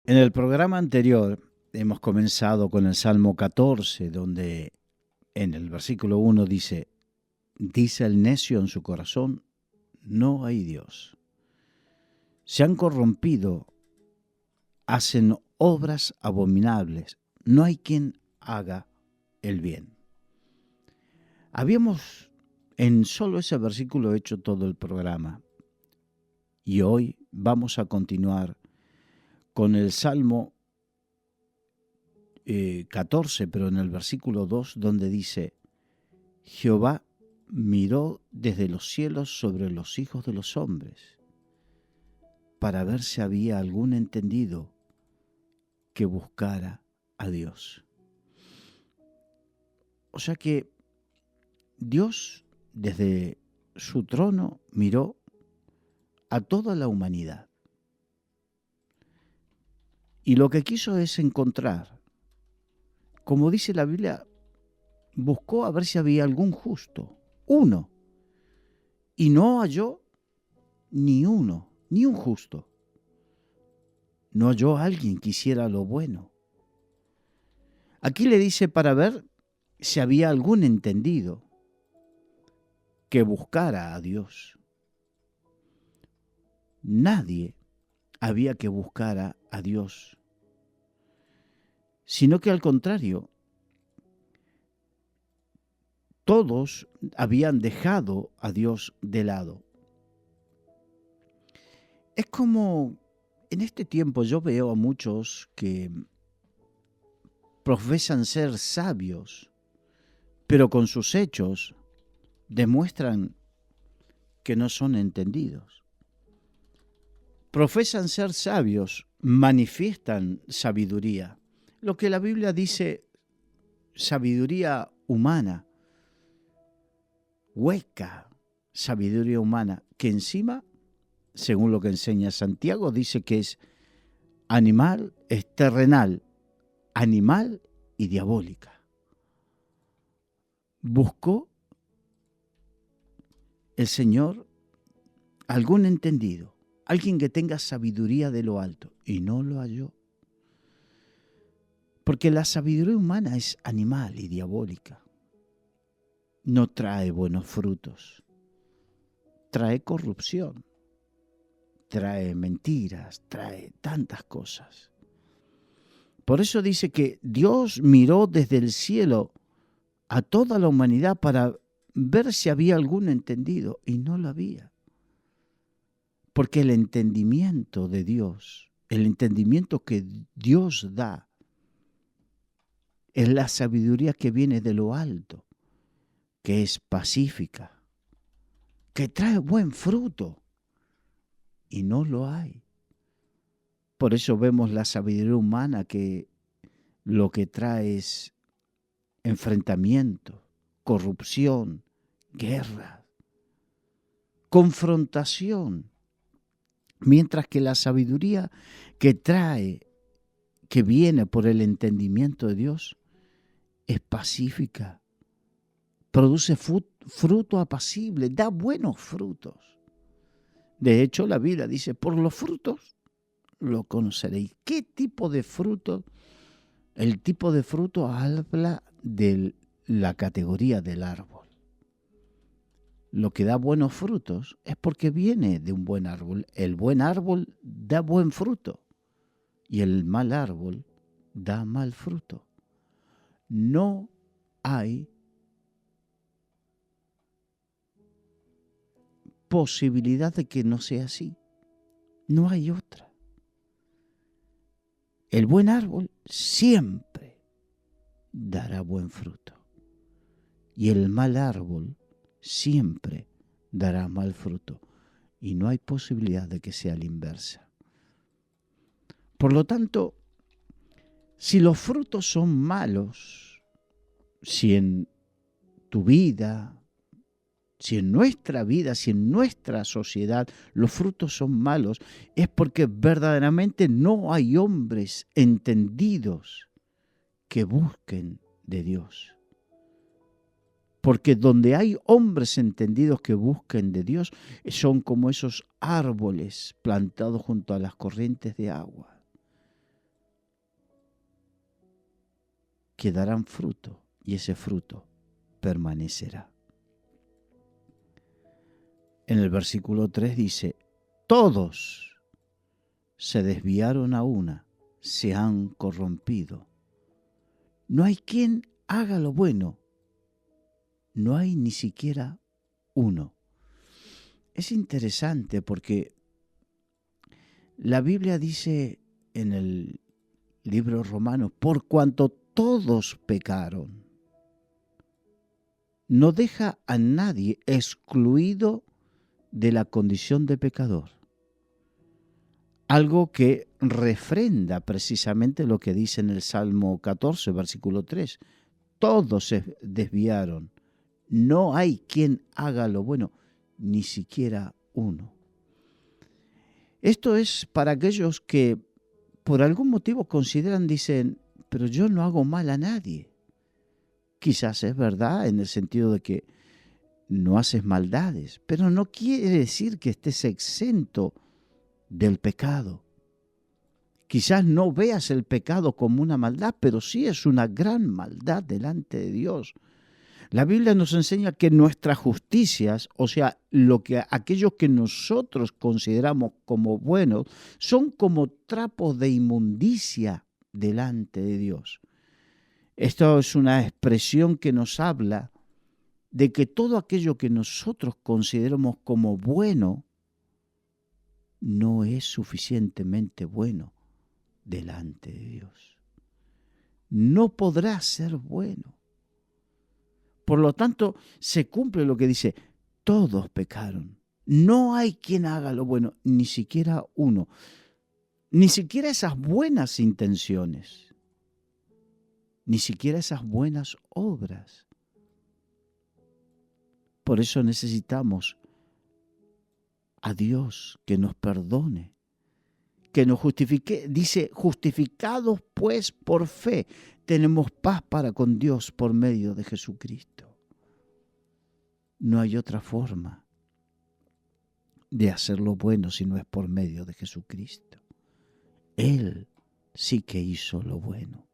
En el programa anterior hemos comenzado con el Salmo 14, donde en el versículo 1 dice el necio en su corazón, no hay Dios. Se han corrompido, hacen obras abominables, no hay quien haga el bien. Habíamos en solo ese versículo hecho todo el programa y hoy vamos a continuar con el Salmo 14, pero en el versículo 2, donde dice, Jehová miró desde los cielos sobre los hijos de los hombres, para ver si había algún entendido que buscara a Dios. O sea que Dios desde su trono miró a toda la humanidad. Y lo que quiso es encontrar, como dice la Biblia, buscó a ver si había algún justo, uno, y no halló ni uno, ni un justo. No halló a alguien que hiciera lo bueno. Aquí le dice para ver si había algún entendido que buscara a Dios. Nadie había que buscar a Dios, sino que al contrario, todos habían dejado a Dios de lado. Es como en este tiempo yo veo a muchos que profesan ser sabios, pero con sus hechos demuestran que no son entendidos. Profesan ser sabios, manifiestan sabiduría. Lo que la Biblia dice, sabiduría humana, hueca sabiduría humana, que encima, según lo que enseña Santiago, dice que es animal, es terrenal, animal y diabólica. Buscó el Señor algún entendido, alguien que tenga sabiduría de lo alto, y no lo halló. Porque la sabiduría humana es animal y diabólica. No trae buenos frutos. Trae corrupción. Trae mentiras. Trae tantas cosas. Por eso dice que Dios miró desde el cielo a toda la humanidad para ver si había algún entendido, y no lo había. Porque el entendimiento de Dios, el entendimiento que Dios da, es la sabiduría que viene de lo alto, que es pacífica, que trae buen fruto, y no lo hay. Por eso vemos la sabiduría humana que lo que trae es enfrentamiento, corrupción, guerra, confrontación, mientras que la sabiduría que trae, que viene por el entendimiento de Dios, es pacífica, produce fruto apacible, da buenos frutos. De hecho, la Biblia dice, por los frutos lo conoceréis. ¿Qué tipo de fruto? El tipo de fruto habla de la categoría del árbol. Lo que da buenos frutos es porque viene de un buen árbol. El buen árbol da buen fruto y el mal árbol da mal fruto. No hay posibilidad de que no sea así. No hay otra. El buen árbol siempre dará buen fruto y el mal árbol siempre dará mal fruto, y no hay posibilidad de que sea la inversa. Por lo tanto, si los frutos son malos, si en tu vida, si en nuestra vida, si en nuestra sociedad los frutos son malos, es porque verdaderamente no hay hombres entendidos que busquen de Dios. Porque donde hay hombres entendidos que busquen de Dios, son como esos árboles plantados junto a las corrientes de agua, que darán fruto y ese fruto permanecerá. En el versículo 3 dice, todos se desviaron a una, se han corrompido. No hay quien haga lo bueno, no hay ni siquiera uno. Es interesante porque la Biblia dice en el libro romano, por cuanto todos pecaron, no deja a nadie excluido de la condición de pecador. Algo que refrenda precisamente lo que dice en el Salmo 14, versículo 3. Todos se desviaron, no hay quien haga lo bueno, ni siquiera uno. Esto es para aquellos que por algún motivo consideran, dicen, pero yo no hago mal a nadie. Quizás es verdad en el sentido de que no haces maldades, pero no quiere decir que estés exento del pecado. Quizás no veas el pecado como una maldad, pero sí es una gran maldad delante de Dios. La Biblia nos enseña que nuestras justicias, o sea, aquello que nosotros consideramos como buenos, son como trapos de inmundicia delante de Dios. Esto es una expresión que nos habla de que todo aquello que nosotros consideramos como bueno no es suficientemente bueno delante de Dios. No podrá ser bueno. Por lo tanto, se cumple lo que dice, todos pecaron. No hay quien haga lo bueno, ni siquiera uno. Ni siquiera esas buenas intenciones, ni siquiera esas buenas obras. Por eso necesitamos a Dios que nos perdone, que nos justifique. Dice, justificados pues por fe, tenemos paz para con Dios por medio de Jesucristo. No hay otra forma de hacer lo bueno si no es por medio de Jesucristo. Él sí que hizo lo bueno.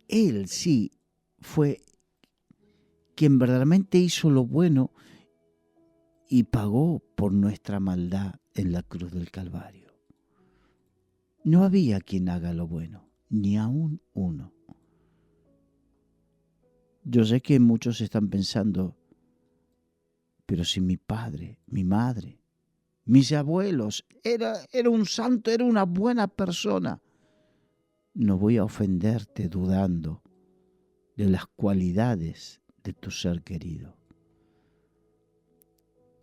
Él sí fue quien verdaderamente hizo lo bueno y pagó por nuestra maldad en la cruz del Calvario. No había quien haga lo bueno, ni aún uno. Yo sé que muchos están pensando, pero si mi padre, mi madre, mis abuelos, era un santo, era una buena persona, no voy a ofenderte dudando de las cualidades de tu ser querido.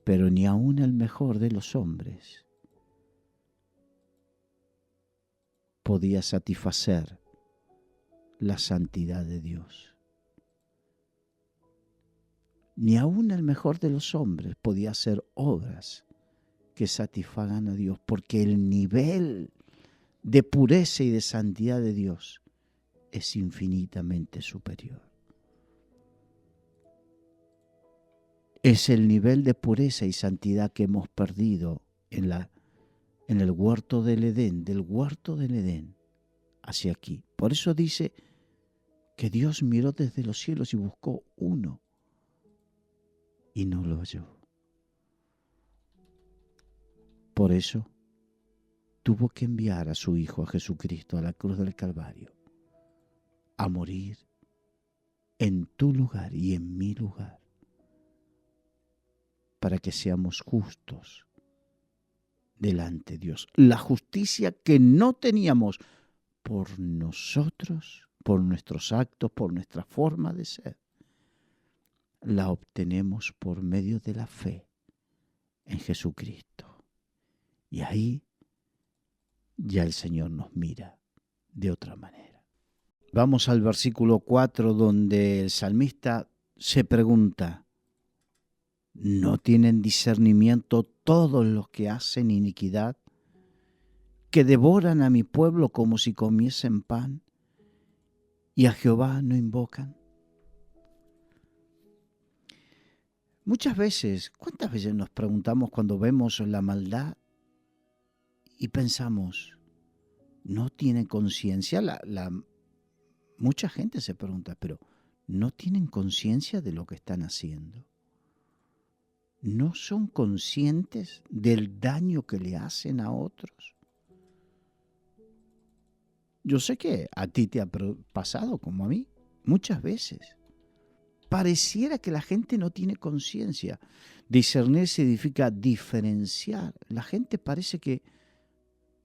Pero ni aún el mejor de los hombres podía satisfacer la santidad de Dios. Ni aún el mejor de los hombres podía hacer obras que satisfagan a Dios, porque el nivel de pureza y de santidad de Dios es infinitamente superior. Es el nivel de pureza y santidad que hemos perdido en el huerto del Edén, del huerto del Edén hacia aquí. Por eso dice que Dios miró desde los cielos y buscó uno y no lo halló. Por eso tuvo que enviar a su Hijo, a Jesucristo, a la cruz del Calvario, a morir en tu lugar y en mi lugar, para que seamos justos delante de Dios. La justicia que no teníamos por nosotros, por nuestros actos, por nuestra forma de ser, la obtenemos por medio de la fe en Jesucristo. Y ahí ya el Señor nos mira de otra manera. Vamos al versículo 4, donde el salmista se pregunta, ¿no tienen discernimiento todos los que hacen iniquidad, que devoran a mi pueblo como si comiesen pan, y a Jehová no invocan? Muchas veces, ¿cuántas veces nos preguntamos cuando vemos la maldad y pensamos, no tiene conciencia? La mucha gente se pregunta, pero ¿no tienen conciencia de lo que están haciendo? ¿No son conscientes del daño que le hacen a otros? Yo sé que a ti te ha pasado como a mí, muchas veces. Pareciera que la gente no tiene conciencia. Discernir significa diferenciar. La gente parece que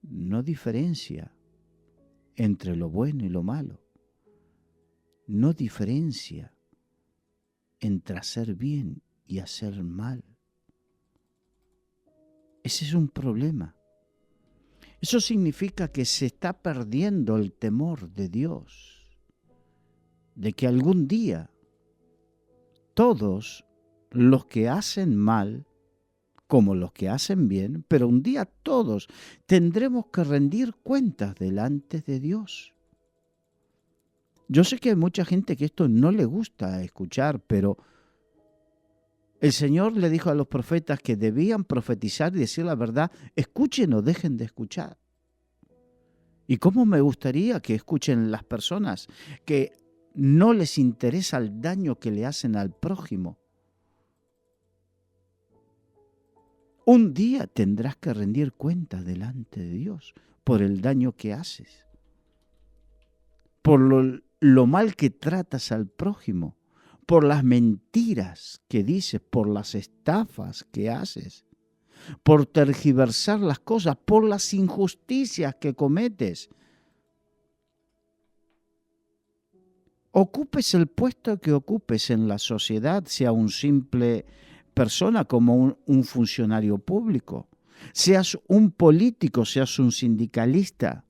no diferencia entre lo bueno y lo malo. No diferencia entre hacer bien y hacer mal. Ese es un problema. Eso significa que se está perdiendo el temor de Dios, de que algún día todos los que hacen mal, como los que hacen bien, pero un día todos tendremos que rendir cuentas delante de Dios. Yo sé que hay mucha gente que esto no le gusta escuchar, pero el Señor le dijo a los profetas que debían profetizar y decir la verdad. Escuchen o dejen de escuchar. ¿Y cómo me gustaría que escuchen las personas que no les interesa el daño que le hacen al prójimo? Un día tendrás que rendir cuentas delante de Dios por el daño que haces, por lo mal que tratas al prójimo, por las mentiras que dices, por las estafas que haces, por tergiversar las cosas, por las injusticias que cometes. Ocupes el puesto que ocupes en la sociedad, sea un simple persona como un funcionario público, seas un político, seas un sindicalista.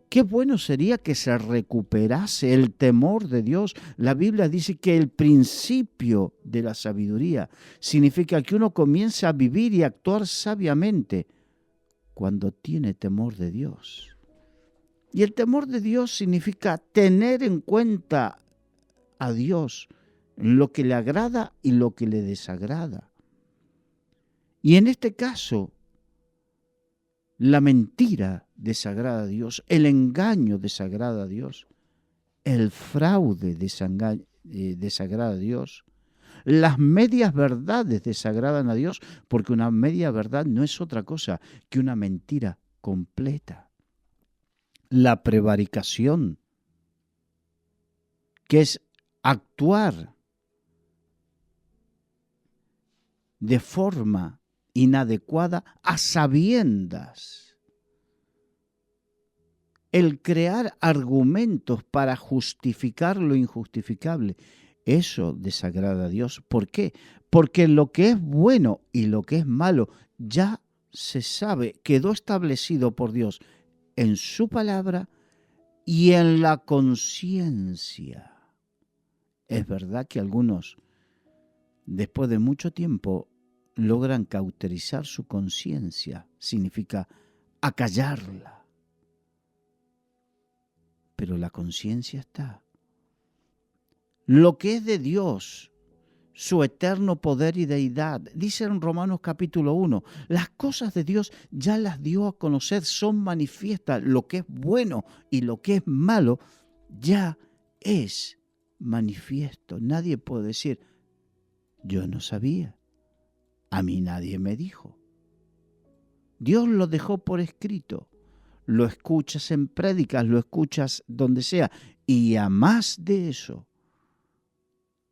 Qué bueno sería que se recuperase el temor de Dios. La Biblia dice que el principio de la sabiduría significa que uno comienza a vivir y actuar sabiamente cuando tiene temor de Dios. Y el temor de Dios significa tener en cuenta a Dios, lo que le agrada y lo que le desagrada. Y en este caso, la mentira desagrada a Dios, el engaño desagrada a Dios, el fraude desagrada a Dios, las medias verdades desagradan a Dios, porque una media verdad no es otra cosa que una mentira completa. La prevaricación, que es actuar de forma inadecuada a sabiendas. El crear argumentos para justificar lo injustificable, eso desagrada a Dios. ¿Por qué? Porque lo que es bueno y lo que es malo ya se sabe, quedó establecido por Dios en su palabra y en la conciencia. Es verdad que algunos, después de mucho tiempo, logran cauterizar su conciencia, significa acallarla. Pero la conciencia está. Lo que es de Dios, su eterno poder y deidad, dice en Romanos capítulo 1, las cosas de Dios ya las dio a conocer, son manifiestas. Lo que es bueno y lo que es malo ya es manifiesto. Nadie puede decir, yo no sabía. A mí nadie me dijo. Dios lo dejó por escrito. Lo escuchas en prédicas, lo escuchas donde sea. Y a más de eso,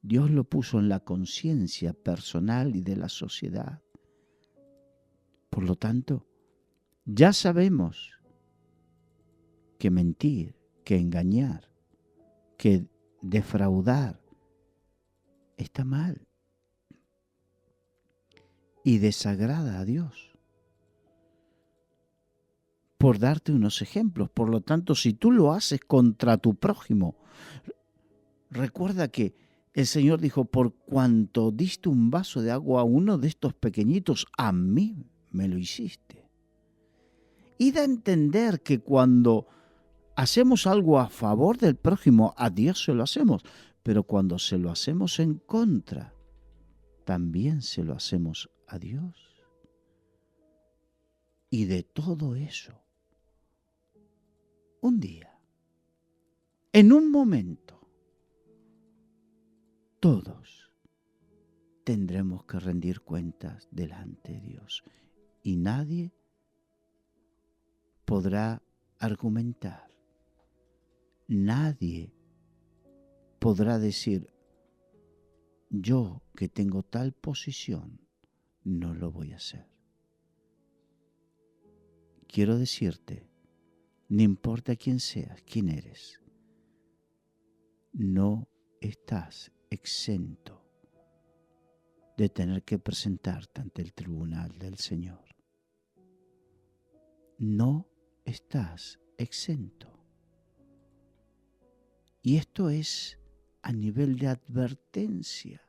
Dios lo puso en la conciencia personal y de la sociedad. Por lo tanto, ya sabemos que mentir, que engañar, que defraudar está mal y desagrada a Dios. Por darte unos ejemplos, por lo tanto, si tú lo haces contra tu prójimo, recuerda que el Señor dijo, por cuanto diste un vaso de agua a uno de estos pequeñitos, a mí me lo hiciste. Y da a entender que cuando hacemos algo a favor del prójimo, a Dios se lo hacemos, pero cuando se lo hacemos en contra, también se lo hacemos a Dios. Y de todo eso un día, en un momento, todos tendremos que rendir cuentas delante de Dios y nadie podrá argumentar, nadie podrá decir, yo que tengo tal posición, no lo voy a hacer. Quiero decirte, no importa quién seas, quién eres, no estás exento de tener que presentarte ante el tribunal del Señor. No estás exento. Y esto es a nivel de advertencia,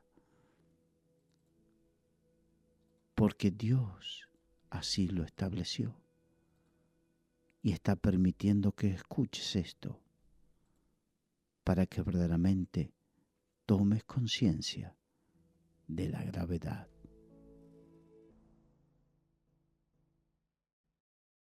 porque Dios así lo estableció y está permitiendo que escuches esto para que verdaderamente tomes conciencia de la gravedad